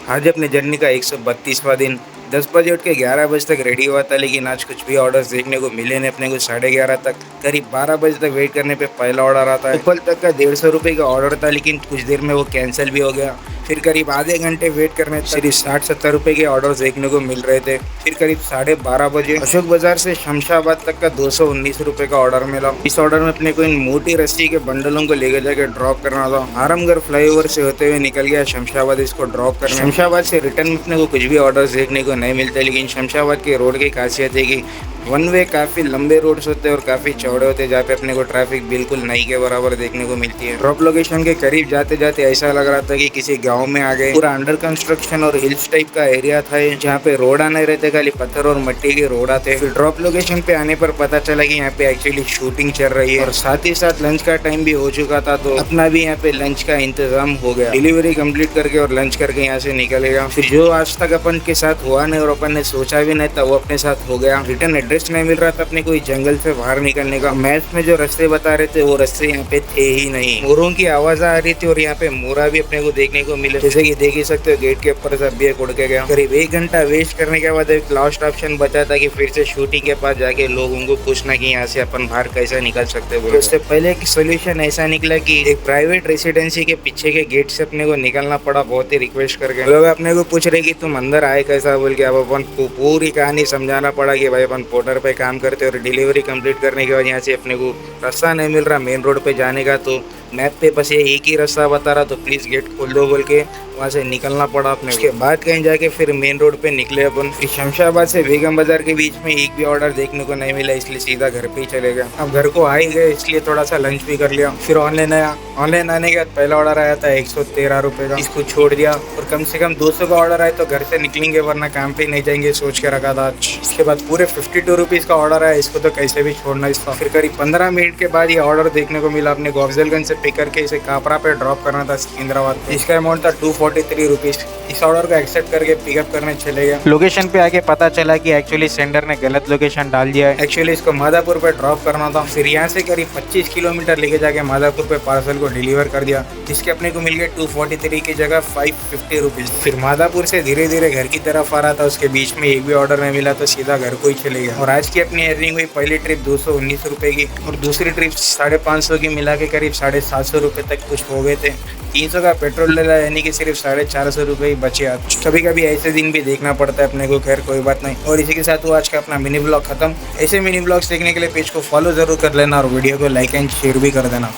आज अपने जर्नी का 132वां दिन। 10 बजे उठ के 11 बजे तक रेडी हुआ था, लेकिन आज कुछ भी ऑर्डर्स देखने को मिले नहीं अपने को। 11:30 तक, करीब 12 बजे तक वेट करने पे पहला ऑर्डर आता है। ऊपर तक का 150 रुपये का ऑर्डर था, लेकिन कुछ देर में वो कैंसिल भी हो गया। फिर करीब आधे घंटे वेट करने तक सिर्फ 60-70 रुपये के ऑर्डर्स देखने को मिल रहे थे। फिर करीब 12:30 बजे अशोक बाजार से शमशाबाद तक का 219 रुपये का ऑर्डर मिला। इस ऑर्डर में अपने को इन मोटी रस्सी के बंडलों को लेकर जाके ड्रॉप करना था। आरामगढ़ फ्लाईओवर से होते हुए निकल गया शमशाबाद इसको ड्रॉप करने। शमशाबाद से रिटर्न में अपने को कुछ भी ऑर्डर्स देखने को नहीं मिलते, लेकिन शमशाबाद के रोड की खासियत है कि वन वे काफ़ी लंबे रोड्स होते हैं और काफ़ी चौड़े होते हैं, जहाँ पे अपने को ट्रैफिक बिल्कुल नहीं के बराबर देखने को मिलती है। ड्रॉप लोकेशन के करीब जाते जाते ऐसा लग रहा था कि किसी गांव में आ गए। पूरा अंडर कंस्ट्रक्शन और हिल्स टाइप का एरिया था, जहाँ पे रोड नहीं रहते, खाली पत्थर और मिट्टी के रोड आते। फिर ड्रॉप लोकेशन पे आने पर पता चला कि यहाँ पे एक्चुअली शूटिंग चल रही है और साथ ही साथ लंच का टाइम भी हो चुका था, तो अपना भी यहाँ पे लंच का इंतजाम हो गया। डिलीवरी कंप्लीट करके और लंच करके यहाँ से निकल गया। फिर जो आज तक अपन के साथ हुआ नहीं और अपन ने सोचा भी नहीं था, वो अपने साथ हो गया। रिटर्न एड्रेस नहीं मिल रहा था अपने को जंगल से बाहर निकलने का। मैप में जो रास्ते बता रहे थे वो रास्ते यहाँ पे थे ही नहीं। मोरों की आवाज आ रही थी और यहाँ पे मोरा भी अपने को देखने को मिले, जैसे कि देख ही सकते हो गेट के ऊपर से अभी उड़ के गया। करीब 1 घंटा वेस्ट करने के बाद एक लास्ट ऑप्शन बचा था कि फिर से शूटिंग के पास जाके लोगों को पूछना कि यहाँ से अपन बाहर कैसे निकल सकते हैं। उससे पहले एक सोल्यूशन ऐसा निकला कि एक प्राइवेट रेसिडेंसी के पीछे के गेट से अपने को निकलना पड़ा, बहुत ही रिक्वेस्ट करके। लोग अपने को पूछ रहे कि तुम अंदर आए कैसा बोल के। अब अपन को पूरी कहानी समझाना पड़ा कि भाई अपन पोर्टर पे काम करते और डिलीवरी कंप्लीट करने के बाद यहाँ से अपने को रास्ता नहीं मिल रहा मेन रोड पे जाने का, तो मैप पे बस ये एक ही रास्ता बता रहा, तो प्लीज़ गेट खोल दो बोल के वहाँ से निकलना पड़ा अपने। उसके बाद कहीं जाके फिर मेन रोड पे निकले अपन। फिर शमशाबाद से बेगम बाजार के बीच में एक भी ऑर्डर देखने को नहीं मिला, इसलिए सीधा घर पे ही चले गए। अब घर को आ ही गए, इसलिए थोड़ा सा लंच भी कर लिया। फिर ऑनलाइन आया। ऑनलाइन आने के बाद पहला ऑर्डर आया था 113 रुपये का, इसको छोड़ दिया और कम से कम 200 का ऑर्डर आए तो घर से निकलेंगे, वरना काम पे नहीं जाएंगे सोच के रखा था। इसके बाद पूरे 52 रुपीज़ का ऑर्डर आया, इसको तो कैसे भी छोड़ना इसका। फिर करीब 15 मिनट के बाद ये ऑर्डर देखने को मिला अपने को। अफजलगंज से पिक करके इसे कापरा पे ड्रॉप करना था सिकंदराबाद। इसका अमाउंट था 243 रुपीज़। इस ऑर्डर को एक्सेप्ट करके पिकअप करने चले गए। लोकेशन पे आके पता चला कि एक्चुअली सेंडर ने गलत लोकेशन डाल दिया है। एक्चुअली इसको माधापुर पे ड्रॉप करना था। फिर यहाँ से करीब 25 किलोमीटर लेके जाके माधापुर पे पार्सल को डिलीवर कर दिया, जिसके अपने को मिल गए 243 की जगह 550 रुपीज़। फिर माधापुर से धीरे धीरे घर की तरफ आ रहा था, उसके बीच में एक भी ऑर्डर नहीं मिला तो सीधा घर को ही चले गया। और आज की अपनी अर्निंग हुई पहली ट्रिप 219 रुपये की और दूसरी ट्रिप 550 की, मिला के करीब 750 रुपये तक कुछ हो गए थे। 300 का पेट्रोल डला, यानी कि सिर्फ 450 रुपये ही बचे आज। कभी कभी ऐसे दिन भी देखना पड़ता है अपने को, खैर कोई बात नहीं। और इसी के साथ वो आज का अपना मिनी ब्लॉग खत्म। ऐसे मिनी ब्लॉग्स देखने के लिए पेज को फॉलो जरूर कर लेना और वीडियो को लाइक एंड शेयर भी कर देना।